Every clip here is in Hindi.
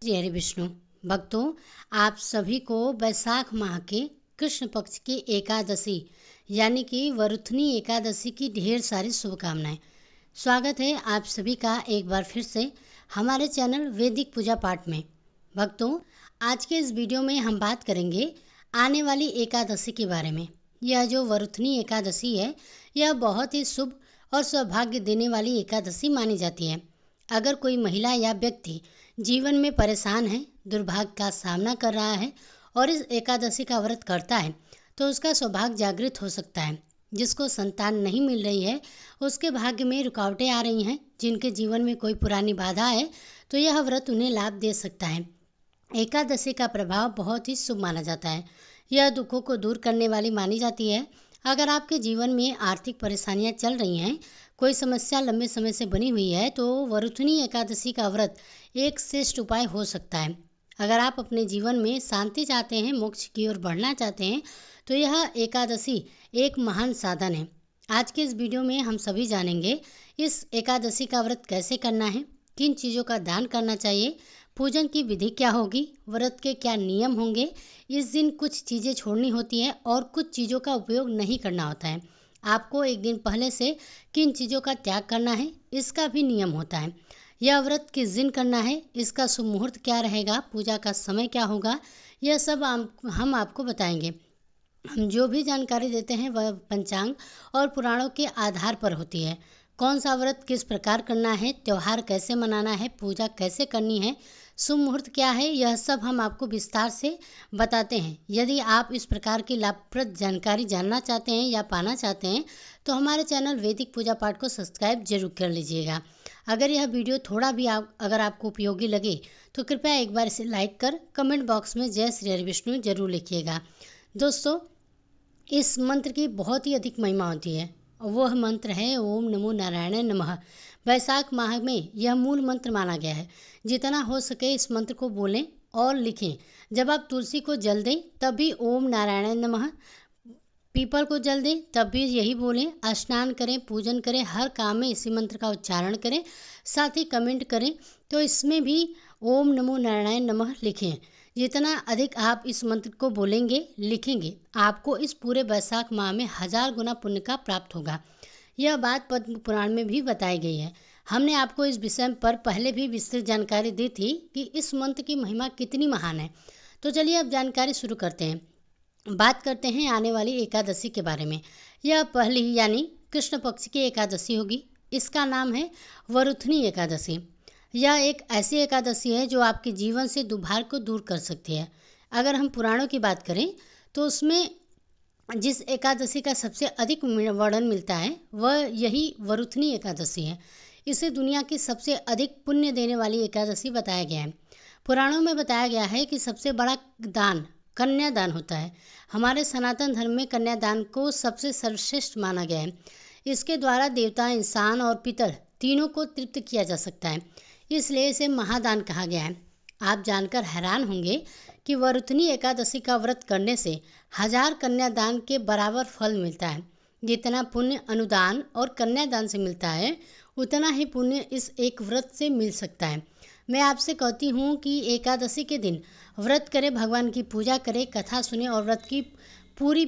जी हरे विष्णु भक्तों, आप सभी को वैशाख माह के कृष्ण पक्ष की एकादशी यानी कि वरुथनी एकादशी की ढेर सारी शुभकामनाएं। स्वागत है आप सभी का एक बार फिर से हमारे चैनल वैदिक पूजा पाठ में। भक्तों, आज के इस वीडियो में हम बात करेंगे आने वाली एकादशी के बारे में। यह जो वरुथनी एकादशी है, यह बहुत ही शुभ और सौभाग्य देने वाली एकादशी मानी जाती है। अगर कोई महिला या व्यक्ति जीवन में परेशान है, दुर्भाग्य का सामना कर रहा है और इस एकादशी का व्रत करता है तो उसका सौभाग्य जागृत हो सकता है। जिसको संतान नहीं मिल रही है, उसके भाग्य में रुकावटें आ रही हैं, जिनके जीवन में कोई पुरानी बाधा है, तो यह व्रत उन्हें लाभ दे सकता है। एकादशी का प्रभाव बहुत ही शुभ माना जाता है। यह दुखों को दूर करने वाली मानी जाती है। अगर आपके जीवन में आर्थिक परेशानियां चल रही हैं, कोई समस्या लंबे समय से बनी हुई है, तो वरुथनी एकादशी का व्रत एक श्रेष्ठ उपाय हो सकता है। अगर आप अपने जीवन में शांति चाहते हैं, मोक्ष की ओर बढ़ना चाहते हैं, तो यह एकादशी एक महान साधन है। आज के इस वीडियो में हम सभी जानेंगे इस एकादशी का व्रत कैसे करना है, किन चीज़ों का दान करना चाहिए, पूजन की विधि क्या होगी, व्रत के क्या नियम होंगे, इस दिन कुछ चीज़ें छोड़नी होती है और कुछ चीज़ों का उपयोग नहीं करना होता है। आपको एक दिन पहले से किन चीज़ों का त्याग करना है, इसका भी नियम होता है। यह व्रत किस दिन करना है, इसका शुभ मुहूर्त क्या रहेगा, पूजा का समय क्या होगा, यह सब हम आपको बताएंगे। हम जो भी जानकारी देते हैं वह पंचांग और पुराणों के आधार पर होती है। कौन सा व्रत किस प्रकार करना है, त्यौहार कैसे मनाना है, पूजा कैसे करनी है, शुभ मुहूर्त क्या है, यह सब हम आपको विस्तार से बताते हैं। यदि आप इस प्रकार की लाभप्रद जानकारी जानना चाहते हैं या पाना चाहते हैं, तो हमारे चैनल वैदिक पूजा पाठ को सब्सक्राइब जरूर कर लीजिएगा। अगर यह वीडियो थोड़ा भी अगर आपको उपयोगी लगे तो कृपया एक बार इसे लाइक कर कमेंट बॉक्स में जय श्री हरि विष्णु जरूर लिखिएगा। दोस्तों, इस मंत्र की बहुत ही अधिक महिमा होती है। वह मंत्र है ओम नमो नारायण नमः। वैशाख माह में यह मूल मंत्र माना गया है। जितना हो सके इस मंत्र को बोलें और लिखें। जब आप तुलसी को जल दें तब भी ओम नारायण नमः, पीपल को जल दें तब भी यही बोलें, स्नान करें, पूजन करें, हर काम में इसी मंत्र का उच्चारण करें। साथ ही कमेंट करें तो इसमें भी ओम नमो नारायण नमः लिखें। जितना अधिक आप इस मंत्र को बोलेंगे, लिखेंगे, आपको इस पूरे वैशाख माह में 1000 गुना पुण्य का प्राप्त होगा। यह बात पद्म पुराण में भी बताई गई है। हमने आपको इस विषय पर पहले भी विस्तृत जानकारी दी थी कि इस मंत्र की महिमा कितनी महान है। तो चलिए अब जानकारी शुरू करते हैं। बात करते हैं आने वाली एकादशी के बारे में। यह पहली यानी कृष्ण पक्ष की एकादशी होगी। इसका नाम है वरुथनी एकादशी। यह एक ऐसी एकादशी है जो आपके जीवन से दुर्भाग्य को दूर कर सकती है। अगर हम पुराणों की बात करें तो उसमें जिस एकादशी का सबसे अधिक वर्णन मिलता है वह यही वरुथनी एकादशी है। इसे दुनिया की सबसे अधिक पुण्य देने वाली एकादशी बताया गया है। पुराणों में बताया गया है कि सबसे बड़ा दान कन्यादान होता है। हमारे सनातन धर्म में कन्यादान को सबसे सर्वश्रेष्ठ माना गया है। इसके द्वारा देवता, इंसान और पितर तीनों को तृप्त किया जा सकता है, इसलिए इसे महादान कहा गया है। आप जानकर हैरान होंगे कि वरुथनी एकादशी का व्रत करने से 1000 कन्यादान के बराबर फल मिलता है। जितना पुण्य अनुदान और कन्यादान से मिलता है, उतना ही पुण्य इस एक व्रत से मिल सकता है। मैं आपसे कहती हूँ कि एकादशी के दिन व्रत करें, भगवान की पूजा करें, कथा सुने और व्रत की पूरी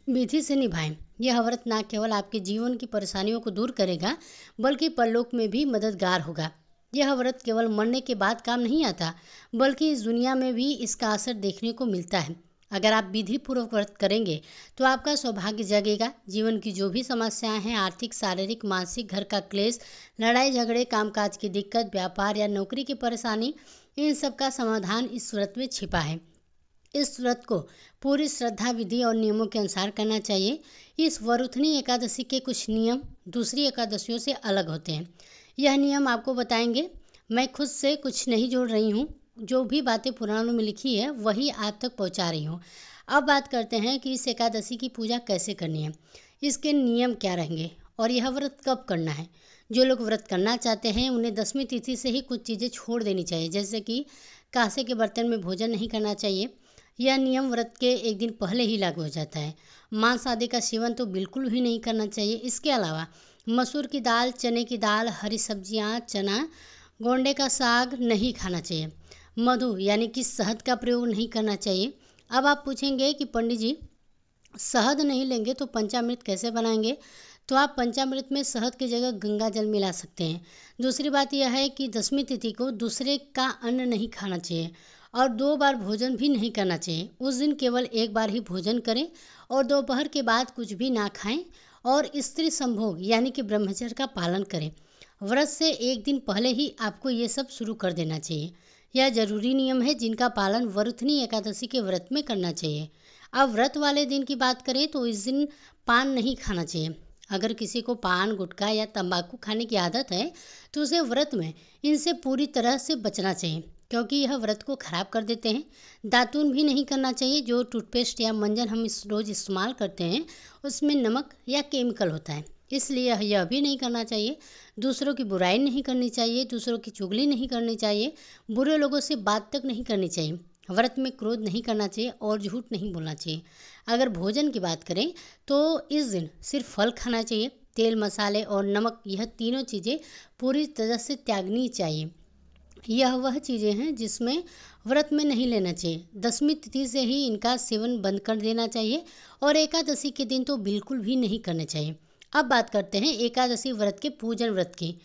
विधि से निभाएं। यह व्रत न केवल आपके जीवन की परेशानियों को दूर करेगा, बल्कि परलोक में भी मददगार होगा। यह व्रत केवल मरने के बाद काम नहीं आता, बल्कि इस दुनिया में भी इसका असर देखने को मिलता है। अगर आप विधि पूर्वक व्रत करेंगे तो आपका सौभाग्य जगेगा। जीवन की जो भी समस्याएं हैं, आर्थिक, शारीरिक, मानसिक, घर का क्लेश, लड़ाई झगड़े, कामकाज की दिक्कत, व्यापार या नौकरी की परेशानी, इन सब का समाधान इस व्रत में छिपा है। इस व्रत को पूरी श्रद्धा, विधि और नियमों के अनुसार करना चाहिए। इस वरुथनी एकादशी के कुछ नियम दूसरी एकादशियों से अलग होते हैं। यह नियम आपको बताएंगे। मैं खुद से कुछ नहीं जोड़ रही हूँ, जो भी बातें पुराणों में लिखी है वही आप तक पहुँचा रही हूँ। अब बात करते हैं कि इस एकादशी की पूजा कैसे करनी है, इसके नियम क्या रहेंगे और यह व्रत कब करना है। जो लोग व्रत करना चाहते हैं उन्हें 10वीं तिथि से ही कुछ चीज़ें छोड़ देनी चाहिए, जैसे कि कांसे के बर्तन में भोजन नहीं करना चाहिए। यह नियम व्रत के एक दिन पहले ही लागू हो जाता है। मांस आदि का सेवन तो बिल्कुल भी नहीं करना चाहिए। इसके अलावा मसूर की दाल, चने की दाल, हरी सब्जियां, चना, गोंडे का साग नहीं खाना चाहिए। मधु यानी कि शहद का प्रयोग नहीं करना चाहिए। अब आप पूछेंगे कि पंडित जी शहद नहीं लेंगे तो पंचामृत कैसे बनाएंगे? तो आप पंचामृत में शहद की जगह गंगा जल मिला सकते हैं। दूसरी बात यह है कि दशमी तिथि को दूसरे का अन्न नहीं खाना चाहिए और 2 बार भोजन भी नहीं करना चाहिए। उस दिन केवल 1 बार ही भोजन करें और दोपहर के बाद कुछ भी ना खाएं और स्त्री संभोग यानी कि ब्रह्मचर्य का पालन करें। व्रत से 1 दिन पहले ही आपको ये सब शुरू कर देना चाहिए। यह जरूरी नियम है जिनका पालन वरुथनी एकादशी के व्रत में करना चाहिए। अब व्रत वाले दिन की बात करें तो इस दिन पान नहीं खाना चाहिए। अगर किसी को पान, गुटखा या तंबाकू खाने की आदत है तो उसे व्रत में इनसे पूरी तरह से बचना चाहिए, क्योंकि यह व्रत को खराब कर देते हैं। दातून भी नहीं करना चाहिए। जो टूथपेस्ट या मंजन हम रोज़ इस्तेमाल करते हैं उसमें नमक या केमिकल होता है, इसलिए यह भी नहीं करना चाहिए। दूसरों की बुराई नहीं करनी चाहिए, दूसरों की चुगली नहीं करनी चाहिए, बुरे लोगों से बात तक नहीं करनी चाहिए। व्रत में क्रोध नहीं करना चाहिए और झूठ नहीं बोलना चाहिए। अगर भोजन की बात करें तो इस दिन सिर्फ फल खाना चाहिए। तेल, मसाले और नमक यह तीनों चीज़ें पूरी तरह से त्यागनी चाहिए। यह वह चीज़ें हैं जिसमें व्रत में नहीं लेना चाहिए। दशमी तिथि से ही इनका सेवन बंद कर देना चाहिए और एकादशी के दिन तो बिल्कुल भी नहीं करने चाहिए। अब बात करते हैं एकादशी व्रत के पूजन व्रत की।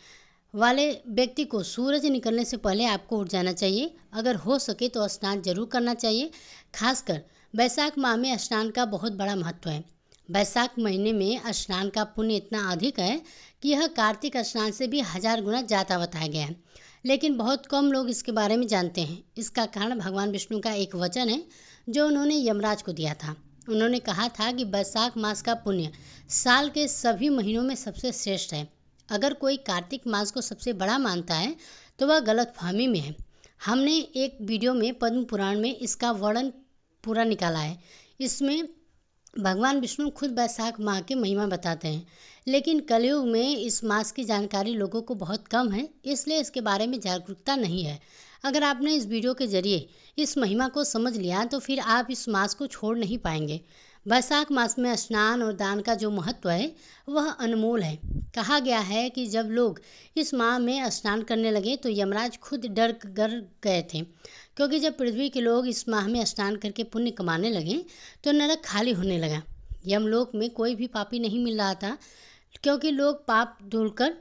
वाले व्यक्ति को सूरज निकलने से पहले आपको उठ जाना चाहिए। अगर हो सके तो स्नान जरूर करना चाहिए। खासकर बैसाख माह में स्नान का बहुत बड़ा महत्व है। बैसाख महीने में स्नान का पुण्य इतना अधिक है कि यह कार्तिक स्नान से भी 1000 गुना ज़्यादा बताया गया है, लेकिन बहुत कम लोग इसके बारे में जानते हैं। इसका कारण भगवान विष्णु का एक वचन है जो उन्होंने यमराज को दिया था। उन्होंने कहा था कि बैसाख मास का पुण्य साल के सभी महीनों में सबसे श्रेष्ठ है। अगर कोई कार्तिक मास को सबसे बड़ा मानता है तो वह गलतफहमी में है। हमने एक वीडियो में पद्म पुराण में इसका वर्णन पूरा निकाला है। इसमें भगवान विष्णु खुद बैसाख माह की महिमा बताते हैं, लेकिन कलयुग में इस मास की जानकारी लोगों को बहुत कम है, इसलिए इसके बारे में जागरूकता नहीं है। अगर आपने इस वीडियो के जरिए इस महिमा को समझ लिया तो फिर आप इस मास को छोड़ नहीं पाएंगे। बैसाख मास में स्नान और दान का जो महत्व है वह अनमोल है। कहा गया है कि जब लोग इस माह में स्नान करने लगे तो यमराज खुद डर गए थे, क्योंकि जब पृथ्वी के लोग इस माह में स्नान करके पुण्य कमाने लगे तो नरक खाली होने लगा। यमलोक में कोई भी पापी नहीं मिल रहा था, क्योंकि लोग पाप धुलकर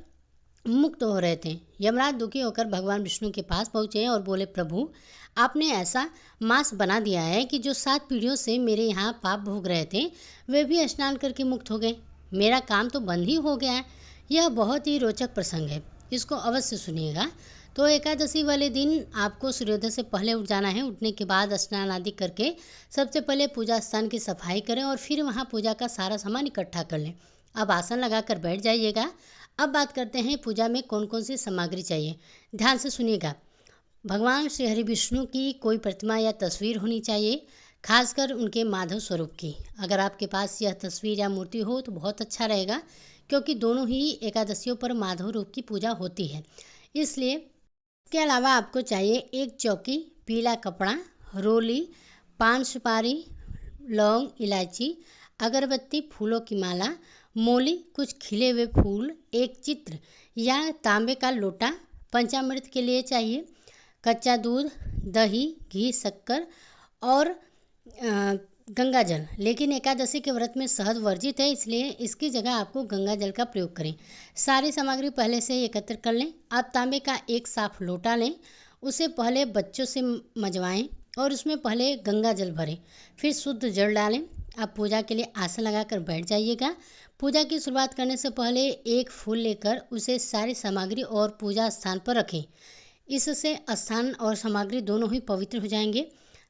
मुक्त हो रहे थे। यमराज दुखी होकर भगवान विष्णु के पास पहुँचे और बोले, प्रभु आपने ऐसा मास बना दिया है कि जो 7 पीढ़ियों से मेरे यहाँ पाप भोग रहे थे वे भी स्नान करके मुक्त हो गए। मेरा काम तो बंद ही हो गया है। यह बहुत ही रोचक प्रसंग है, इसको अवश्य सुनिएगा। तो एकादशी वाले दिन आपको सूर्योदय से पहले उठ जाना है। उठने के बाद स्नान आदि करके सबसे पहले पूजा स्थान की सफाई करें और फिर वहाँ पूजा का सारा सामान इकट्ठा कर लें। अब आसन लगाकर बैठ जाइएगा। अब बात करते हैं पूजा में कौन कौन सी सामग्री चाहिए। ध्यान से सुनिएगा। भगवान श्री हरि विष्णु की कोई प्रतिमा या तस्वीर होनी चाहिए, खासकर उनके माधव स्वरूप की। अगर आपके पास यह तस्वीर या मूर्ति हो तो बहुत अच्छा रहेगा, क्योंकि दोनों ही एकादशियों पर माधव रूप की पूजा होती है, इसलिए। इसके अलावा आपको चाहिए एक चौकी, पीला कपड़ा, रोली, पान सुपारी, लौंग, इलायची, अगरबत्ती, फूलों की माला, मोली, कुछ खिले हुए फूल, एक चित्र या तांबे का लोटा। पंचामृत के लिए चाहिए कच्चा दूध, दही, घी, शक्कर और गंगा जल। लेकिन एकादशी के व्रत में शहद वर्जित है, इसलिए इसकी जगह आपको गंगा जल का प्रयोग करें। सारी सामग्री पहले से ही एकत्र कर लें। आप तांबे का एक साफ लोटा लें, उसे पहले बच्चों से मजवाएं और उसमें पहले गंगा जल भरें, फिर शुद्ध जल डालें। आप पूजा के लिए आसन लगाकर बैठ जाइएगा। पूजा की शुरुआत करने से पहले एक फूल लेकर उसे सारी सामग्री और पूजा स्थान पर रखें। इससे स्थान और सामग्री दोनों ही पवित्र हो जाएंगे।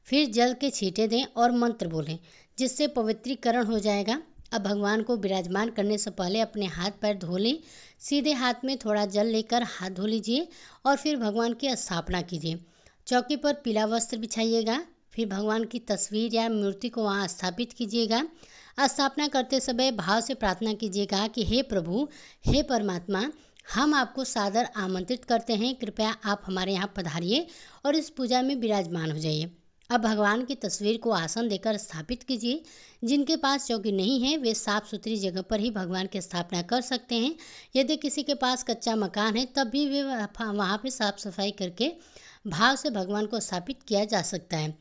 फिर जल के छींटे दें और मंत्र बोलें, जिससे पवित्रीकरण हो जाएगा। अब भगवान को विराजमान करने से पहले अपने हाथ पैर धो लें। सीधे हाथ में थोड़ा जल लेकर हाथ धो लीजिए और फिर भगवान की स्थापना कीजिए। चौकी पर पीला वस्त्र बिछाइएगा। फिर भगवान की तस्वीर या मूर्ति को वहाँ स्थापित कीजिएगा। स्थापना करते समय भाव से प्रार्थना कीजिएगा कि हे प्रभु, हे परमात्मा, हम आपको सादर आमंत्रित करते हैं, कृपया आप हमारे यहाँ पधारिए और इस पूजा में विराजमान हो जाइए। अब भगवान की तस्वीर को आसन देकर स्थापित कीजिए। जिनके पास चौकी नहीं है वे साफ सुथरी जगह पर ही भगवान की स्थापना कर सकते हैं। यदि किसी के पास कच्चा मकान है तब भी वे वहाँ पे साफ सफाई करके भाव से भगवान को स्थापित किया जा सकता है।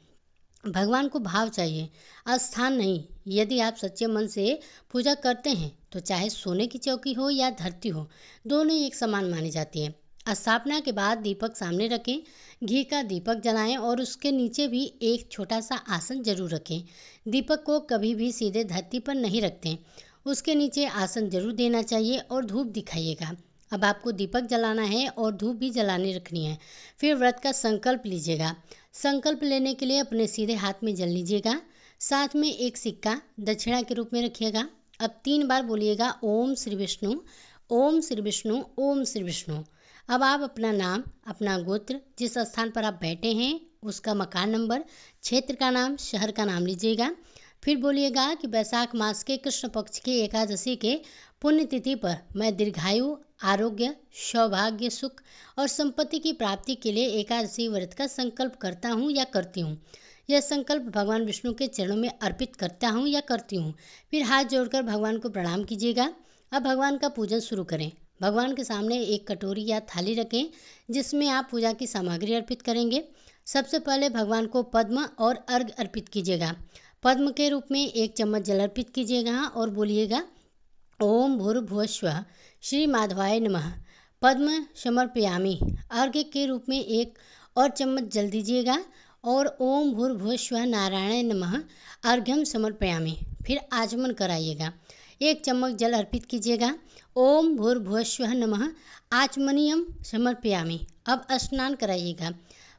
भगवान को भाव चाहिए, स्थान नहीं। यदि आप सच्चे मन से पूजा करते हैं तो चाहे सोने की चौकी हो या धरती हो, दोनों एक समान मानी जाती है। स्थापना के बाद दीपक सामने रखें, घी का दीपक जलाएं और उसके नीचे भी एक छोटा सा आसन जरूर रखें। दीपक को कभी भी सीधे धरती पर नहीं रखते, उसके नीचे आसन जरूर देना चाहिए और धूप दिखाइएगा। अब आपको दीपक जलाना है और धूप भी जलाने रखनी है। फिर व्रत का संकल्प लीजिएगा। संकल्प लेने के लिए अपने सीधे हाथ में जल लीजिएगा, साथ में एक सिक्का दक्षिणा के रूप में रखिएगा। अब 3 बार बोलिएगा ओम श्री विष्णु, ओम श्री विष्णु, ओम श्री विष्णु। अब आप अपना नाम, अपना गोत्र, जिस स्थान पर आप बैठे हैं उसका मकान नंबर, क्षेत्र का नाम, शहर का नाम लीजिएगा। फिर बोलिएगा कि वैशाख मास के कृष्ण पक्ष की एकादशी के पुण्यतिथि पर मैं दीर्घायु, आरोग्य, सौभाग्य, सुख और संपत्ति की प्राप्ति के लिए एकादशी व्रत का संकल्प करता हूँ या करती हूँ। यह संकल्प भगवान विष्णु के चरणों में अर्पित करता हूँ या करती हूँ। फिर हाथ जोड़कर भगवान को प्रणाम कीजिएगा। अब भगवान का पूजन शुरू करें। भगवान के सामने एक कटोरी या थाली रखें जिसमें आप पूजा की सामग्री अर्पित करेंगे। सबसे पहले भगवान को पद्म और अर्घ्य अर्पित कीजिएगा। पद्म के रूप में 1 चम्मच जल अर्पित कीजिएगा और बोलिएगा ओम भूर्भुवस्वः श्री माधवाय नमः। पद्म समर्पयामि। अर्घ्य के रूप में 1 और चम्मच जल दीजिएगा और ओम भूर्भुवस्वः नारायणाय नमः अर्घ्यम समर्पयामि। फिर आचमन कराइएगा। 1 चम्मच जल अर्पित कीजिएगा। ओम भूर्भुवस्वः नमः आचमनीयम समर्पयामि। अब स्नान कराइएगा।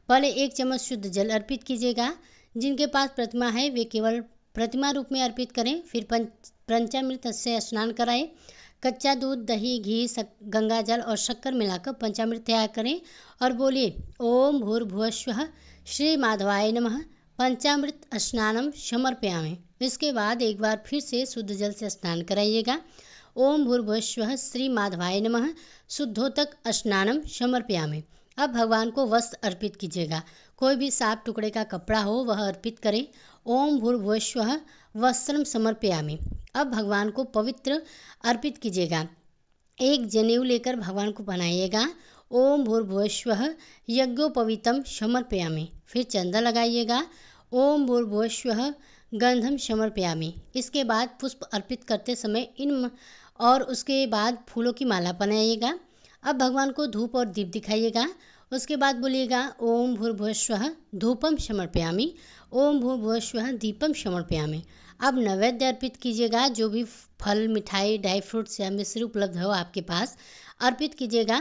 पहले 1 चम्मच शुद्ध जल अर्पित कीजिएगा। जिनके पास प्रतिमा है वे केवल प्रतिमा रूप में अर्पित करें। फिर पंचामृत से स्नान कराएं। कच्चा दूध, दही, घी, गंगा जल और शक्कर मिलाकर पंचामृत तैयार करें और बोलिए ओम भूर्भुवस्वः श्री माधवाय नमः पंचामृत स्नानम समर्पयामि। इसके बाद एक बार फिर से शुद्ध जल से स्नान कराइएगा। ओम भूर्भुवस्वः श्री माधवाय नमः शुद्धोदक स्नानम समर्पयामि। अब भगवान को वस्त्र अर्पित कीजिएगा। कोई भी साफ टुकड़े का कपड़ा हो वह अर्पित करें। ओम भूर्भुवस्वः वस्त्रम समर्पयामि। अब भगवान को पवित्र अर्पित कीजिएगा। एक जनेऊ लेकर भगवान को पहनाइएगा। ओम भूर्भुवस्वः यज्ञोपवीतम समर्पयामि। फिर चंदन लगाइएगा। ओम भूर्भुवस्वः गंधम समर्पयामि। इसके बाद पुष्प अर्पित करते समय और उसके बाद फूलों की माला बनाइएगा। अब भगवान को धूप और दीप दिखाइएगा। उसके बाद बोलिएगा ओम भूर्भुवस्वः धूपम समर्पयामि, ओम भूर्भुवस्वः दीपम समर्पयामि। अब नैवेद्य अर्पित कीजिएगा। जो भी फल, मिठाई, ड्राई फ्रूट्स या मिश्री उपलब्ध हो आपके पास अर्पित कीजिएगा।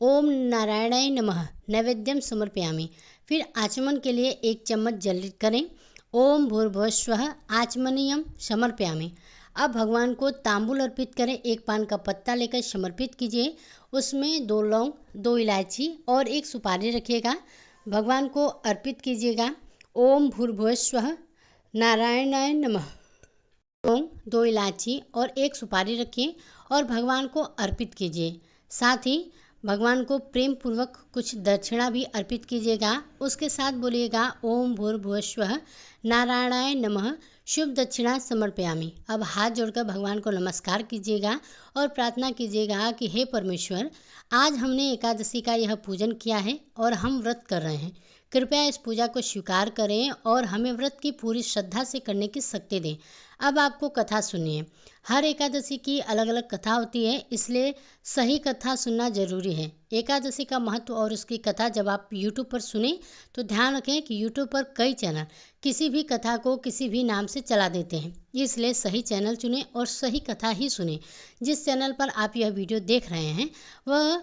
ओम नारायणाय नमः नैवेद्यम समर्पयामि। फिर आचमन के लिए 1 चम्मच जल करें। ओम भूर्भुवस्वः आचमनीयम समर्पयामि। अब भगवान को तांबूल अर्पित करें। 1 पान का पत्ता लेकर समर्पित कीजिए। उसमें 2 लौंग, 2 इलायची और 1 सुपारी रखिएगा। भगवान को अर्पित कीजिएगा। ओम भूर्भुवस्वः नारायणाय नमः। लौंग, 2 इलायची और 1 सुपारी रखिए और भगवान को अर्पित कीजिए। साथ ही भगवान को प्रेम पूर्वक कुछ दक्षिणा भी अर्पित कीजिएगा। उसके साथ बोलिएगा ओम भूर्भुवस्वः नारायणाय नमः शुभ दक्षिणा समर्पयामि। अब हाथ जोड़कर भगवान को नमस्कार कीजिएगा और प्रार्थना कीजिएगा कि हे परमेश्वर, आज हमने एकादशी का यह पूजन किया है और हम व्रत कर रहे हैं। कृपया इस पूजा को स्वीकार करें और हमें व्रत की पूरी श्रद्धा से करने की शक्ति दें। अब आपको कथा सुनिए। हर एकादशी की अलग अलग कथा होती है, इसलिए सही कथा सुनना जरूरी है। एकादशी का महत्व और उसकी कथा जब आप YouTube पर सुने तो ध्यान रखें कि YouTube पर कई चैनल किसी भी कथा को किसी भी नाम से चला देते हैं, इसलिए सही चैनल चुनें और सही कथा ही सुनें। जिस चैनल पर आप यह वीडियो देख रहे हैं वह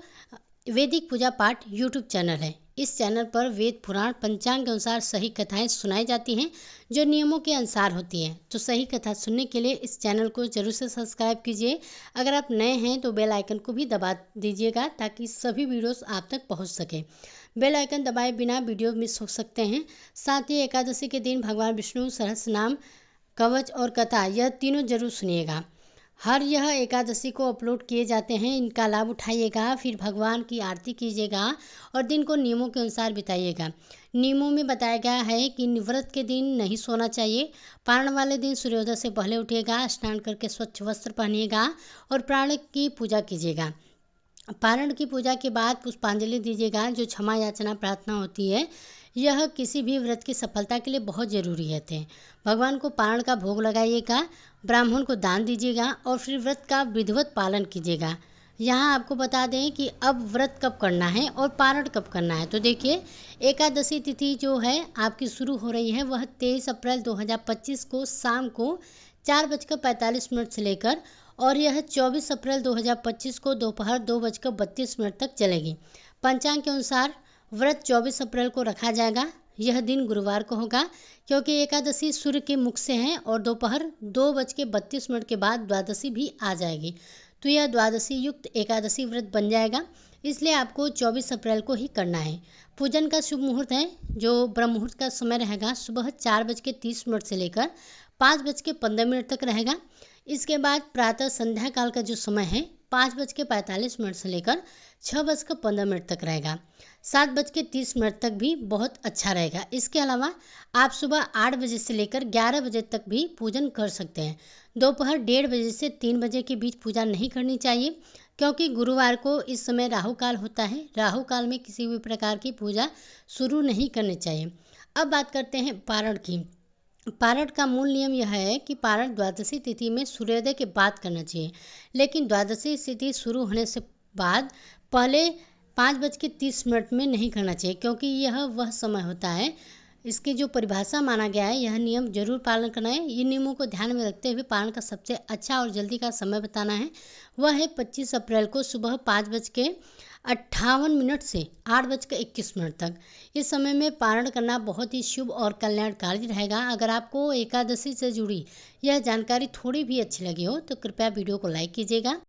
वैदिक पूजा पाठ YouTube चैनल है। इस चैनल पर वेद, पुराण, पंचांग के अनुसार सही कथाएं सुनाई जाती हैं जो नियमों के अनुसार होती हैं। तो सही कथा सुनने के लिए इस चैनल को जरूर से सब्सक्राइब कीजिए। अगर आप नए हैं तो बेल आइकन को भी दबा दीजिएगा ताकि सभी वीडियोस आप तक पहुंच सके। बेल आइकन दबाए बिना वीडियो मिस हो सकते हैं। साथ ही एकादशी के दिन भगवान विष्णु सहस्त्र नाम, कवच और कथा यह तीनों जरूर सुनिएगा। हर यह एकादशी को अपलोड किए जाते हैं, इनका लाभ उठाइएगा। फिर भगवान की आरती कीजिएगा और दिन को नियमों के अनुसार बिताइएगा। नियमों में बताया गया है कि व्रत के दिन नहीं सोना चाहिए। पारण वाले दिन सूर्योदय से पहले उठिएगा, स्नान करके स्वच्छ वस्त्र पहनिएगा और प्राण की पूजा कीजिएगा। पारण की पूजा के बाद पुष्पांजलि दीजिएगा। जो क्षमा याचना प्रार्थना होती है, यह किसी भी व्रत की सफलता के लिए बहुत ज़रूरी है। भगवान को पारण का भोग लगाइएगा, ब्राह्मण को दान दीजिएगा और फिर व्रत का विधिवत पालन कीजिएगा। यहाँ आपको बता दें कि अब व्रत कब करना है और पारण कब करना है। तो देखिए, एकादशी तिथि जो है आपकी शुरू हो रही है, वह 23 अप्रैल 2025 को शाम को 4:45 से लेकर और यह 24 अप्रैल 2025 को दोपहर 2:32 तक चलेगी। पंचांग के अनुसार व्रत 24 अप्रैल को रखा जाएगा। यह दिन गुरुवार को होगा, क्योंकि एकादशी सूर्य के मुख से है और दोपहर 2:32 के बाद द्वादशी भी आ जाएगी। तो यह द्वादशी युक्त एकादशी व्रत बन जाएगा, इसलिए आपको 24 अप्रैल को ही करना है। पूजन का शुभ मुहूर्त है, जो ब्रह्म मुहूर्त का समय रहेगा, सुबह 4:30 से लेकर 5:15 तक रहेगा। इसके बाद प्रातः संध्या काल का जो समय है 5:45 से लेकर 6:15 तक रहेगा। 7:30 तक भी बहुत अच्छा रहेगा। इसके अलावा आप सुबह 8 बजे से लेकर 11 बजे तक भी पूजन कर सकते हैं। दोपहर 1:30 बजे से 3 बजे के बीच पूजा नहीं करनी चाहिए, क्योंकि गुरुवार को इस समय राहु काल होता है। राहु काल में किसी भी प्रकार की पूजा शुरू नहीं करनी चाहिए। अब बात करते हैं पारण की। पारण का मूल नियम यह है कि पारण द्वादशी तिथि में सूर्योदय के बाद करना चाहिए, लेकिन द्वादशी तिथि शुरू होने से बाद पहले 5:30 में नहीं करना चाहिए, क्योंकि यह वह समय होता है। इसकी जो परिभाषा माना गया है, यह नियम जरूर पालन करना है। इन नियमों को ध्यान में रखते हुए पारण का सबसे अच्छा और जल्दी का समय बताना है, वह है 25 अप्रैल को सुबह 5:58 से 8:21 तक। इस समय में पारण करना बहुत ही शुभ और कल्याणकारी रहेगा। अगर आपको एकादशी से जुड़ी यह जानकारी थोड़ी भी अच्छी लगी हो तो कृपया वीडियो को लाइक कीजिएगा।